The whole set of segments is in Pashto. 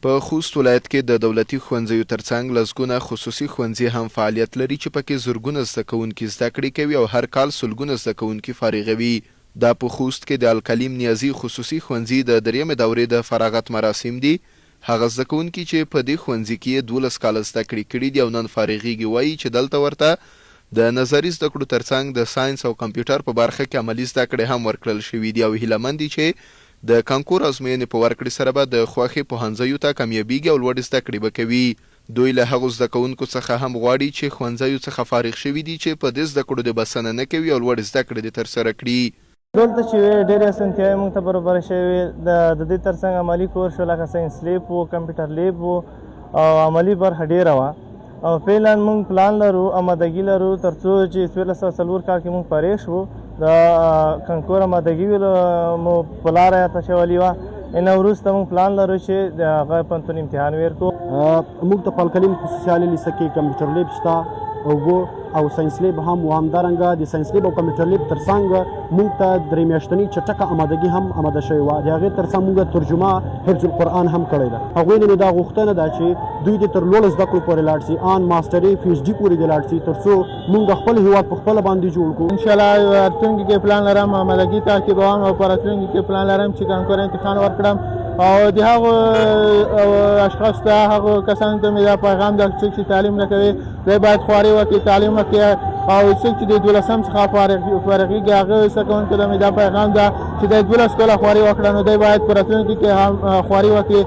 په خوست ولایت کې د دولتي ښوونځیو ترڅنګ لسګونه خصوصي ښوونځي هم فعالیت لري چې پکې زرګونه زده کوونکي زده کړې کوي او هر کال سلګونه زده کوونکي فارغوي. دا په خوست کې د الکلیم نیازي خصوصي ښوونځي د دریمې دورې د فراغت مراسم دي. هغه زده کوونکي چې په دې ښوونځي کې 12 کاله زده کړې کړي دي او نن فارغېږي وایي چې دلته ورته د نظري زده کړو ترڅنګ د ساینس او کمپیوټر په برخه کې عملي زده کړې هم ورکړل شوي دي او هیلهمند دي چې د کانکور ازموینې په ورکړې سره به د خوښې پوهنځیو ته کامیابیږي او لوړې زده کړې به کوي. دوی له هغو زده کوونکو څخه هم غواړي چې ښوونځیو څخه فارغ شوي دي چې په دې زده کړو د بسنه نه کوي او لوړې زده کړې دې ترسره کړي. دلته چې ډېرې اسانتیاوې موږ ته برابره شوې د دې ترڅنګ عملي کورس شو لکه ساینس لیب و کمپیوټر لیب و او عملي برخه ډېره وه او فعلا موږ پلان لرو آمادګي لرو تر څو چې 1404 کال کې موږ فارغ شو د کانکور آمادګي مو په لاره تشولي وه ان وروسته موږ پلان لرو چې د هغه پوهنتون امتحان ورکړو. موږ ته په الکلیم خصوصي عالي لیسه کې کمپیوټر لیب شته او ساینس لیب هم و همدارنګه د ساینس لیب او کمپیوټر لیب ترڅنګ موږ ته درې میاشتنۍ چټکه آمادګي هم آماده شوې وه. د هغې ترڅنګ موږ ترجمه حفظ القرآن هم کړې ده. هغوی نه مې دا غوښتنه ده چې دوی دې تر لوړو زده کړو پورې لاړ شي ان ماسټري پي ایچ ډي پورې دې لاړ شي تر څو موږ خپل هېواد په خپله باندې جوړ کړو. انشاءالله راتلونکي کې پلان لرم آمادګي تعقیبوم او په راتلونکي کې پلان لرم چې کانکور امتحان ورکړم او د هغو اشخاصو ته هغو کسانو ته مې دا پیغام ده څوک چې تعلیم نه کوي دوی باید خواري وکړي تعلیم وکړي او څوک چې د 12 څخه فارغېږي هغه زده کوونکو ته مې دا پیغام ده چې د 12 کاله خواري وکړه نو دوی باید په راتلونکي کې هم خواري وکړي.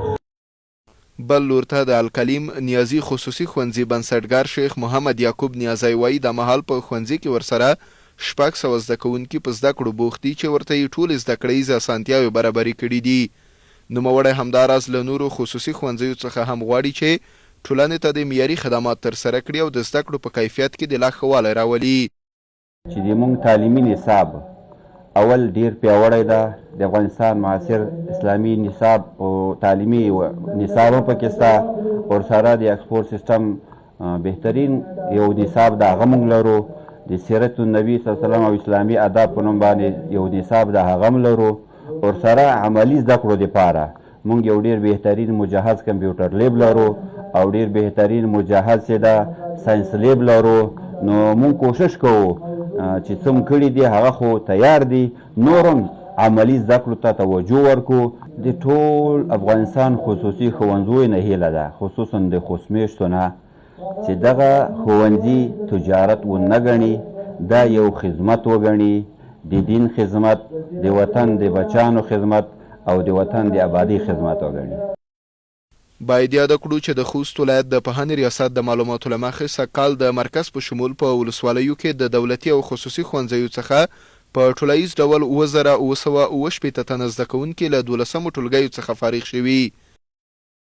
بل لور ته د الکلیم نیازي خصوصي ښوونځي بنسټګر شیخ محمد یعقوب نیازی وایي د مهال په ښوونځي کې ورسره 600 زده کوونکي په زده کړو بوخت دي چې ورته یې ټولې زده کړیزې اسانتیاوې برابرې کړي دي. نوموړی همداراز له نورو خصوصي ښوونځیو څخه هم غواړي چې ټولنې ته د معیاري خدمات ترسره کړي او د زده کړو په کیفیت کې د لا ښه والی راولي. چې د موږ تعلیمي نصاب اول ډیر پیاوړی ده. د افغانستان معاصر اسلامي نصاب او تعلیمي نصاب هم پکې شته ورسره د ایکسپورټ سیسټم بهترین یو نصاب ده هغه موږ لرو. د سیرت النبي صلی الله علیه وسلم او اسلامي ادب په نوم باندې یو نصاب ده هغه هم لرو. ورسره عملي زده کړو دپاره موږ یو ډېر بهترین مجهز کمپیوټر لیب لرو او ډېر بهترین مجهز چې ده ساینس لیب لرو. نو موږ کوشش کوو چې څه م کړي دي هغه خو تیار دي نور هم عملي زده کړو ته توجه ورکړو. د ټول افغانستان خصوصي ښوونځیو نه هیله ده خصوصا د خوست میشتو نه چې دغه ښوونځي تجارت ونه ګڼي دا یو خدمت وګڼي د دین خدمت د وطن د بچانو خدمت او د وطن د آبادی خدمت وګڼي. باید یاد کړو چې د خوست ولایت د پوهنې ریاست د معلوماتو له مخې سږکال د مرکز په شمول په ولسوالیو کې د دولتي او خصوصي ښوونځیو څخه په ټولیز ډول 7968 تنه زده کوونکي له 12مو ټولګیو څخه فارغ شوي.